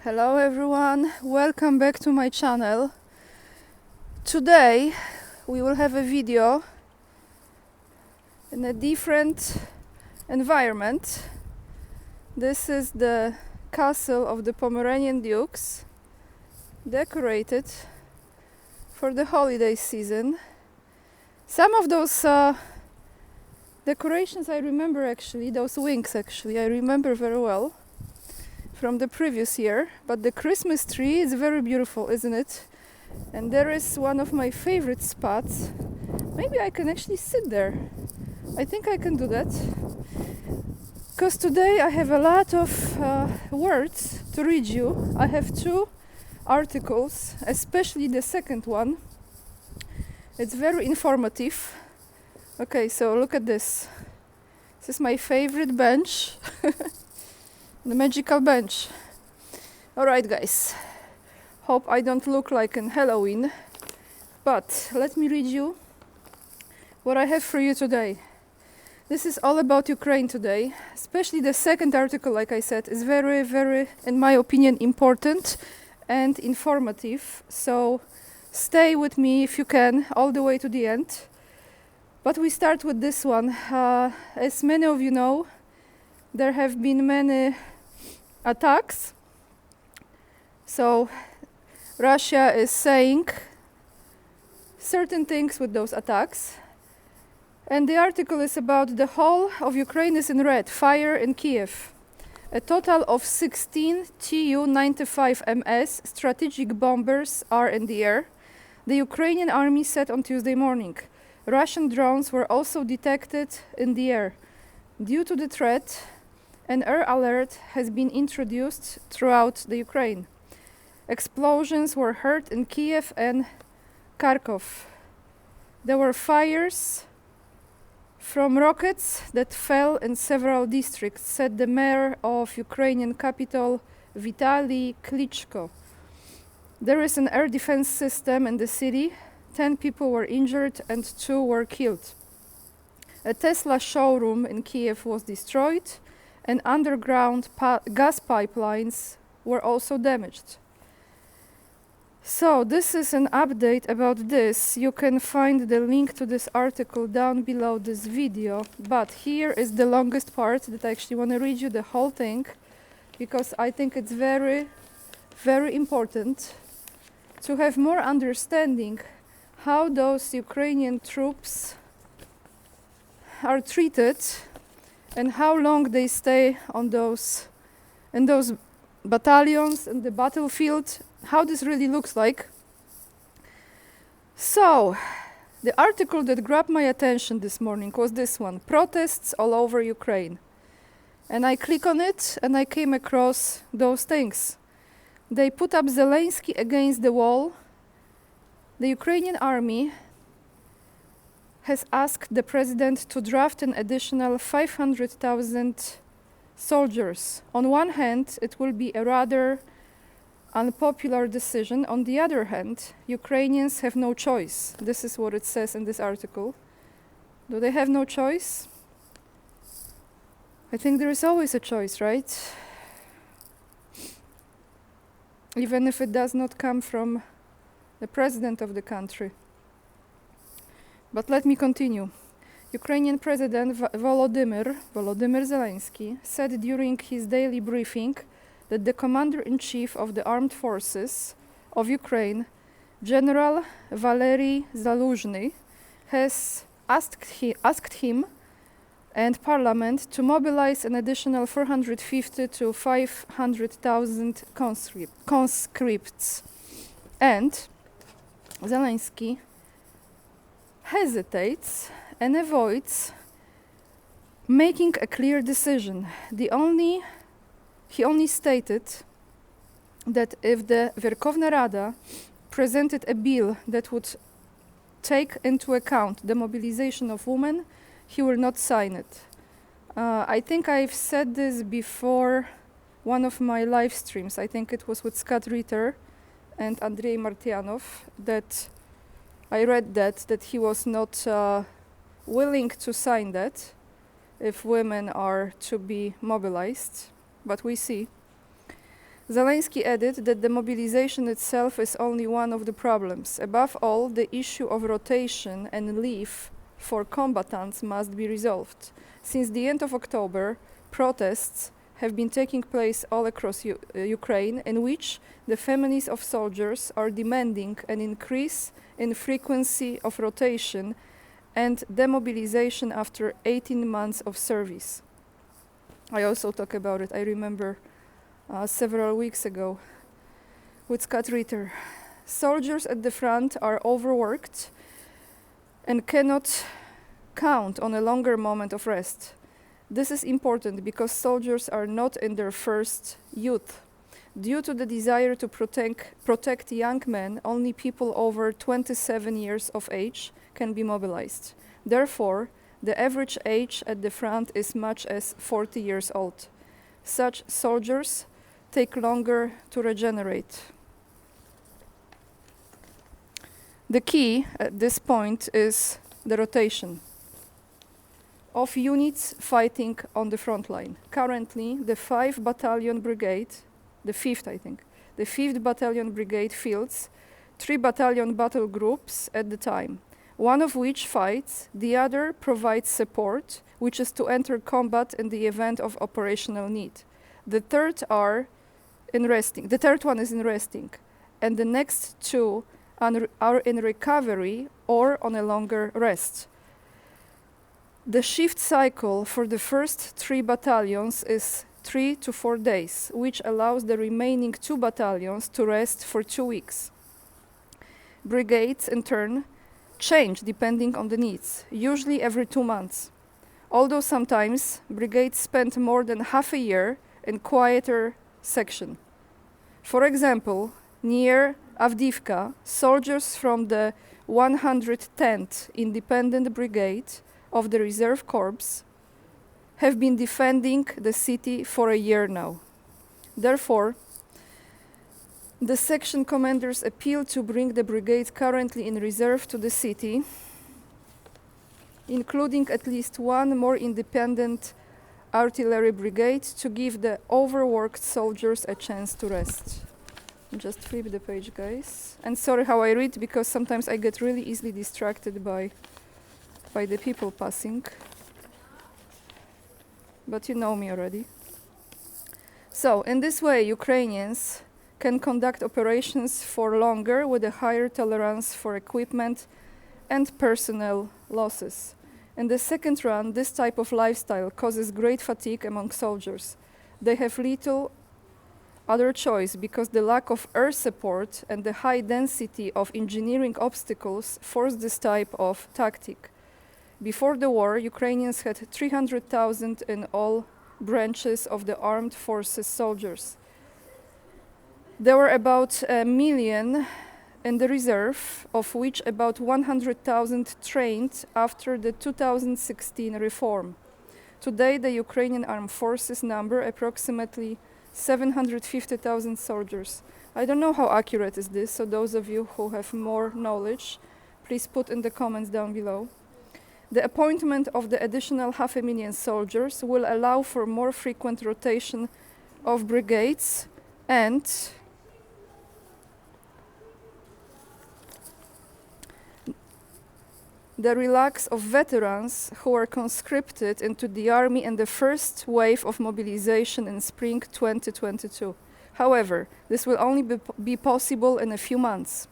Hello everyone, welcome back to my channel. Today we will have a video in a different environment. This is the castle of the Pomeranian Dukes, decorated for the holiday season. Some of those decorations I remember actually, those wings actually, I remember very well from the previous year, but the Christmas tree is very beautiful, isn't it? And there is one of my favorite spots. Maybe I can actually sit there. I think I can do that, because today I have a lot of words to read you. I have two articles, especially the second one. It's very informative. Okay, so look at this. This is my favorite bench. The magical bench. Alright guys, hope I don't look like an Halloween, but let me read you what I have for you today. This is all about Ukraine today, especially the second article, like I said, is very, in my opinion, important and informative, so stay with me if you can, all the way to the end. But we start with this one. As many of you know, there have been many attacks. So Russia is saying certain things with those attacks. And the article is about the whole of Ukraine is in red, fire in Kiev. A total of 16 Tu-95MS strategic bombers are in the air, the Ukrainian army said on Tuesday morning. Russian drones were also detected in the air. Due to the threat, an air alert has been introduced throughout the Ukraine. Explosions were heard in Kiev and Kharkov. There were fires from rockets that fell in several districts, said the mayor of Ukrainian capital, Vitaly Klitschko. There is an air defense system in the city. 10 people were injured and 2 were killed. A Tesla showroom in Kiev was destroyed, and underground gas pipelines were also damaged. So this is an update about this. You can find the link to this article down below this video, but here is the longest part that I actually want to read you the whole thing, because I think it's very important to have more understanding how those Ukrainian troops are treated and how long they stay on those battalions in the battlefield, how this really looks like. So, the article that grabbed my attention this morning was this one, protests all over Ukraine. And I click on it and I came across those things. They put up Zelensky against the wall. The Ukrainian army has asked the president to draft an additional 500,000 soldiers. On one hand, it will be a rather unpopular decision. On the other hand, Ukrainians have no choice. This is what it says in this article. Do they have no choice? I think there is always a choice, right? Even if it does not come from the president of the country. But let me continue. Ukrainian President Volodymyr Zelensky said during his daily briefing that the Commander-in-Chief of the Armed Forces of Ukraine, General Valery Zaluzhny, has asked him and Parliament to mobilize an additional 450 to 500,000 conscripts. And Zelensky hesitates and avoids making a clear decision. He only stated that if the Verkhovna Rada presented a bill that would take into account the mobilization of women, he will not sign it. I think I've said this before one of my live streams. I think it was with Scott Ritter and Andrei Martyanov, that I read that he was not willing to sign that if women are to be mobilized, but we see. Zelensky added that the mobilization itself is only one of the problems. Above all, the issue of rotation and leave for combatants must be resolved. Since the end of October, protests have been taking place all across Ukraine, in which the families of soldiers are demanding an increase in frequency of rotation and demobilization after 18 months of service. I also talk about it, I remember, several weeks ago with Scott Ritter. Soldiers at the front are overworked and cannot count on a longer moment of rest. This is important because soldiers are not in their first youth. Due to the desire to protect young men, only people over 27 years of age can be mobilized. Therefore, the average age at the front is much as 40 years old. Such soldiers take longer to regenerate. The key at this point is the rotation of units fighting on the front line. Currently, the 5th Battalion Brigade, the 5th Battalion Brigade fields 3 battalion battle groups at the time, one of which fights, the other provides support, which is to enter combat in the event of operational need. The third one is in resting, and the next 2 are in recovery or on a longer rest. The shift cycle for the first 3 battalions is 3 to 4 days, which allows the remaining 2 battalions to rest for 2 weeks. Brigades, in turn, change depending on the needs, usually every 2 months. Although sometimes brigades spend more than half a year in quieter section. For example, near Avdiivka, soldiers from the 110th Independent Brigade of the Reserve Corps have been defending the city for a year now. Therefore, the section commanders appeal to bring the brigade currently in reserve to the city, including at least 1 more independent artillery brigade to give the overworked soldiers a chance to rest. Just flip the page, guys. And sorry how I read, because sometimes I get really easily distracted by the people passing. But you know me already. So, in this way, Ukrainians can conduct operations for longer with a higher tolerance for equipment and personnel losses. In the second run, this type of lifestyle causes great fatigue among soldiers. They have little other choice because the lack of air support and the high density of engineering obstacles force this type of tactic. Before the war, Ukrainians had 300,000 in all branches of the armed forces soldiers. There were about 1 million in the reserve, of which about 100,000 trained after the 2016 reform. Today, the Ukrainian armed forces number approximately 750,000 soldiers. I don't know how accurate is this, so those of you who have more knowledge, please put in the comments down below. The appointment of the additional 500,000 soldiers will allow for more frequent rotation of brigades and the relax of veterans who were conscripted into the army in the first wave of mobilization in spring 2022. However, this will only be possible in a few months.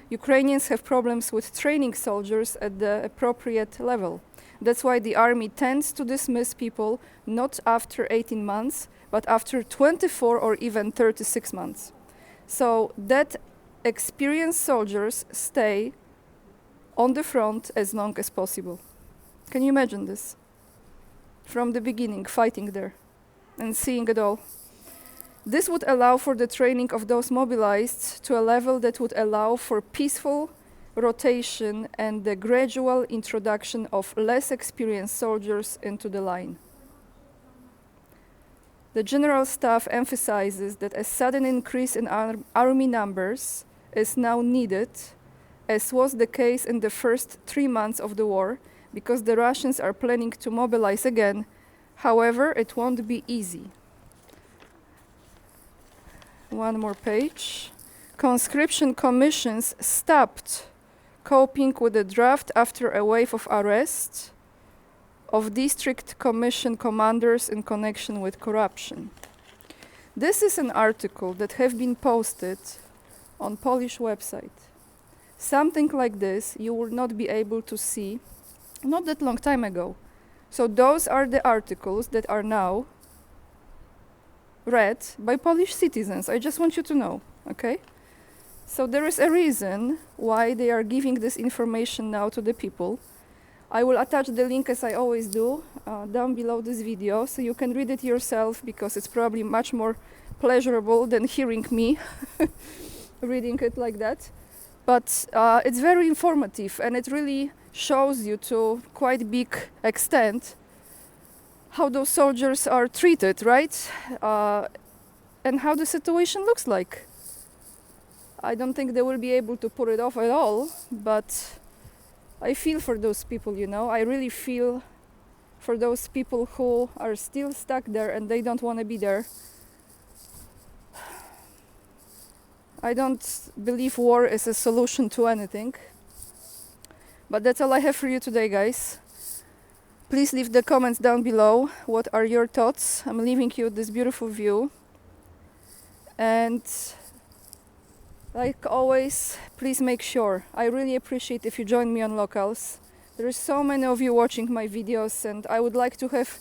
Ukrainians have problems with training soldiers at the appropriate level. That's why the army tends to dismiss people not after 18 months, but after 24 or even 36 months. So that experienced soldiers stay on the front as long as possible. Can you imagine this? From the beginning, fighting there and seeing it all. This would allow for the training of those mobilized to a level that would allow for peaceful rotation and the gradual introduction of less experienced soldiers into the line. The General Staff emphasizes that a sudden increase in army numbers is now needed, as was the case in the first 3 months of the war, because the Russians are planning to mobilize again. However, it won't be easy. one more page. Conscription commissions stopped coping with the draft after a wave of arrests of district commission commanders in connection with corruption. This is an article that have been posted on Polish website. Something like this you will not be able to see not that long time ago. So those are the articles that are now read by Polish citizens. I just want you to know, okay? So there is a reason why they are giving this information now to the people. I will attach the link, as I always do, down below this video, so you can read it yourself, because it's probably much more pleasurable than hearing me reading it like that. But it's very informative, and it really shows you to quite big extent how those soldiers are treated, right? And how the situation looks like. I don't think they will be able to pull it off at all, but I feel for those people, you know. I really feel for those people who are still stuck there and they don't want to be there. I don't believe war is a solution to anything. But that's all I have for you today, guys. Please leave the comments down below. What are your thoughts? I'm leaving you this beautiful view. And like always, please make sure. I really appreciate if you join me on Locals. There are so many of you watching my videos, and I would like to have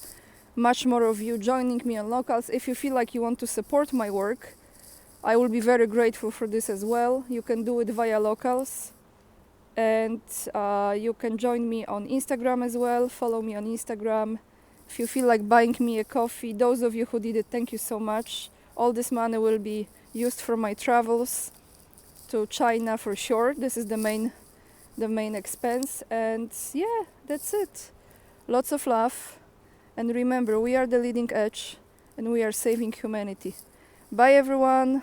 much more of you joining me on Locals. If you feel like you want to support my work, I will be very grateful for this as well. You can do it via Locals. And you can join me on Instagram as well. Follow me on Instagram. If you feel like buying me a coffee, those of you who did it, thank you so much. All this money will be used for my travels to China for sure. This is the main expense. And yeah, that's it. Lots of love. And remember, we are the leading edge and we are saving humanity. Bye everyone.